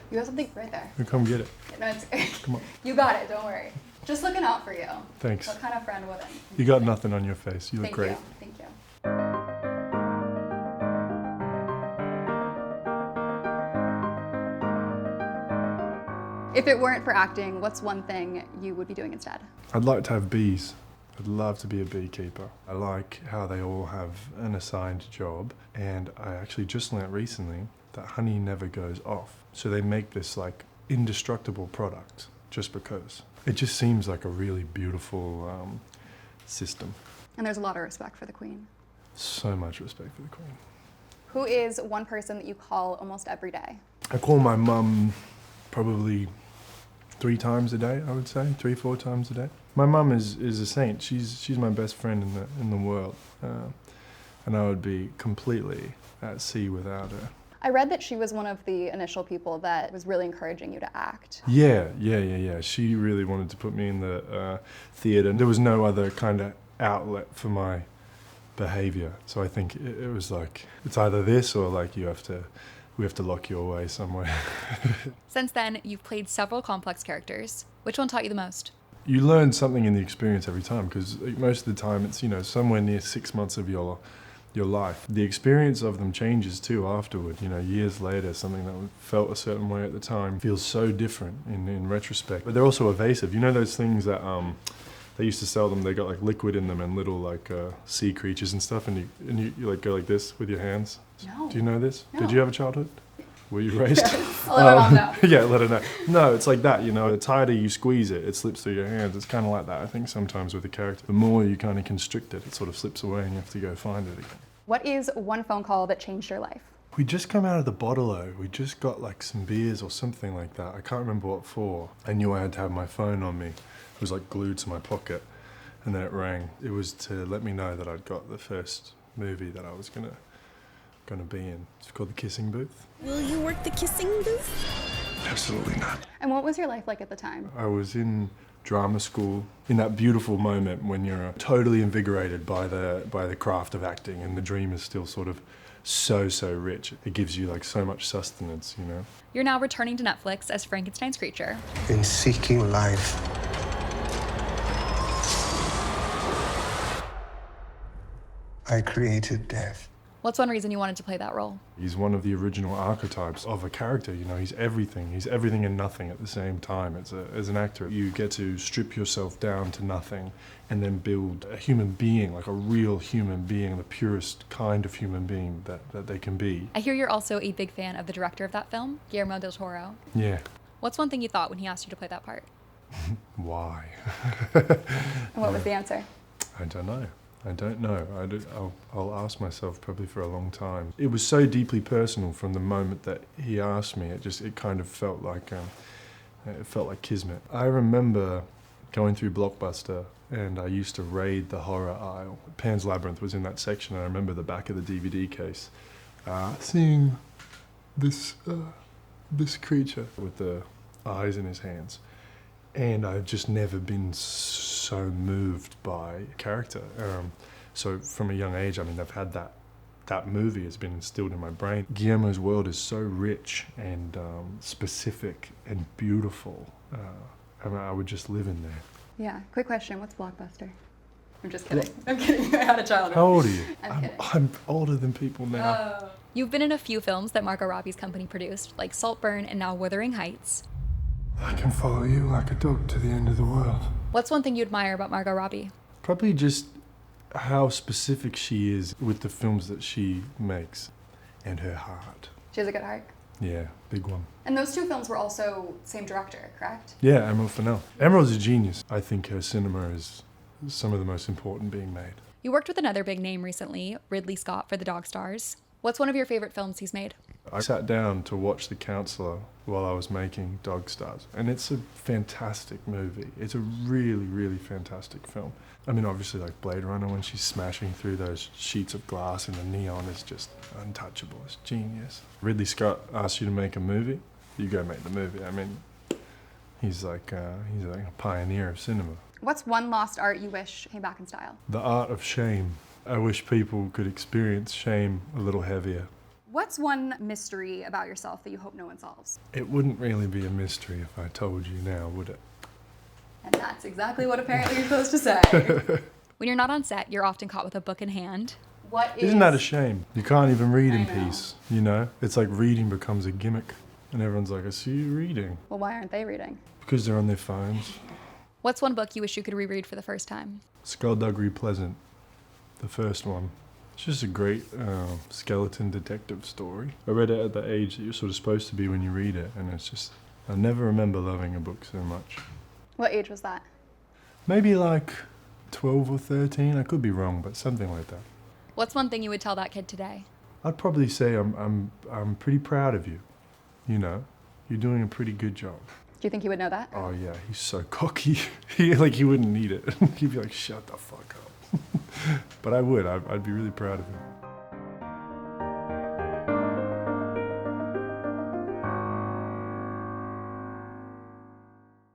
You have something right there. You come get it. No, it's, Come on. You got it, don't worry. Just looking out for you. Thanks. What kind of friend wouldn't? You got nothing on your face. You look Thank great. you. Thank you. If it weren't for acting, what's one thing you would be doing instead? I'd like to have bees. I'd love to be a beekeeper. I like how they all have an assigned job, and I actually just learnt recently that honey never goes off. So they make this like indestructible product just because. It just seems like a really beautiful system. And there's a lot of respect for the Queen. So much respect for the Queen. Who is one person that you call almost every day? I call my mum probably 3 times a day, I would say, 3-4 times a day. My mum is a saint. She's my best friend in the world, and I would be completely at sea without her. I read that she was one of the initial people that was really encouraging you to act. Yeah. She really wanted to put me in the theatre. There was no other kind of outlet for my behaviour, so I think it was like it's either this or like we have to lock you away somewhere. Since then, you've played several complex characters. Which one taught you the most? You learn something in the experience every time, because most of the time it's, somewhere near 6 months of your life. The experience of them changes too afterward. Years later, something that felt a certain way at the time feels so different in retrospect. But they're also evasive. You know those things that they used to sell them, they got like liquid in them and little like sea creatures and stuff, and you like go like this with your hands? No. Do you know this? No. Did you have a childhood? Were you raised? I'll let my mom know. Yeah, let her know. No, it's like that, the tighter you squeeze it, it slips through your hands. It's kind of like that, I think, sometimes with a character. The more you kind of constrict it, it sort of slips away and you have to go find it again. What is one phone call that changed your life? We just come out of the bottle-o. We just got like some beers or something like that. I can't remember what for. I knew I had to have my phone on me. It was like glued to my pocket, and then it rang. It was to let me know that I'd got the first movie that I was gonna be in. It's called The Kissing Booth. Will you work the kissing booth? Absolutely not. And what was your life like at the time? I was in drama school in that beautiful moment when you're totally invigorated by the craft of acting, and the dream is still sort of so rich. It gives you like so much sustenance, You're now returning to Netflix as Frankenstein's creature. In seeking life, I created death. What's one reason you wanted to play that role? He's one of the original archetypes of a character, He's everything. He's everything and nothing at the same time. As an actor, you get to strip yourself down to nothing and then build a human being, like a real human being, the purest kind of human being that they can be. I hear you're also a big fan of the director of that film, Guillermo del Toro. Yeah. What's one thing you thought when he asked you to play that part? Why? And what was the answer? I don't know. I'll ask myself probably for a long time. It was so deeply personal from the moment that he asked me. It kind of felt like kismet. I remember going through Blockbuster, and I used to raid the horror aisle. Pan's Labyrinth was in that section, and I remember the back of the DVD case, seeing this creature with the eyes in his hands. And I've just never been so moved by character. So from a young age, I've had that movie has been instilled in my brain. Guillermo's world is so rich and specific and beautiful. I would just live in there. Yeah, quick question, what's Blockbuster? I'm just kidding. I'm kidding, I had a childhood. How old are you? I'm kidding. I'm older than people now. You've been in a few films that Margot Robbie's company produced, like Saltburn and now Wuthering Heights. I can follow you like a dog to the end of the world. What's one thing you admire about Margot Robbie? Probably just how specific she is with the films that she makes, and her heart. She has a good heart. Yeah, big one. And those 2 films were also same director, correct? Yeah, Emerald Fennell. Emerald's a genius. I think her cinema is some of the most important being made. You worked with another big name recently, Ridley Scott, for The Dog Stars. What's one of your favorite films he's made? I sat down to watch The Counselor while I was making Dog Stars, and it's a fantastic movie. It's a really fantastic film. Obviously like Blade Runner, when she's smashing through those sheets of glass and the neon is just untouchable. It's genius. Ridley Scott asks you to make a movie, you go make the movie. He's like a pioneer of cinema. What's one lost art you wish came back in style? The art of shame. I wish people could experience shame a little heavier. What's one mystery about yourself that you hope no one solves? It wouldn't really be a mystery if I told you now, would it? And that's exactly what apparently you're supposed to say. When you're not on set, you're often caught with a book in hand. What is... Isn't that a shame? You can't even read in I know. peace, you know? It's like reading becomes a gimmick. And everyone's like, I see you reading. Well, why aren't they reading? Because they're on their phones. What's one book you wish you could reread for the first time? Skullduggery Pleasant, the first one. It's just a great skeleton detective story. I read it at the age that you're sort of supposed to be when you read it, and it's just, I never remember loving a book so much. What age was that? Maybe like 12 or 13, I could be wrong, but something like that. What's one thing you would tell that kid today? I'd probably say I'm pretty proud of you. You know, you're doing a pretty good job. Do you think he would know that? Oh yeah, he's so cocky. He wouldn't need it. He'd be like, shut the fuck up. But I would. I'd be really proud of him.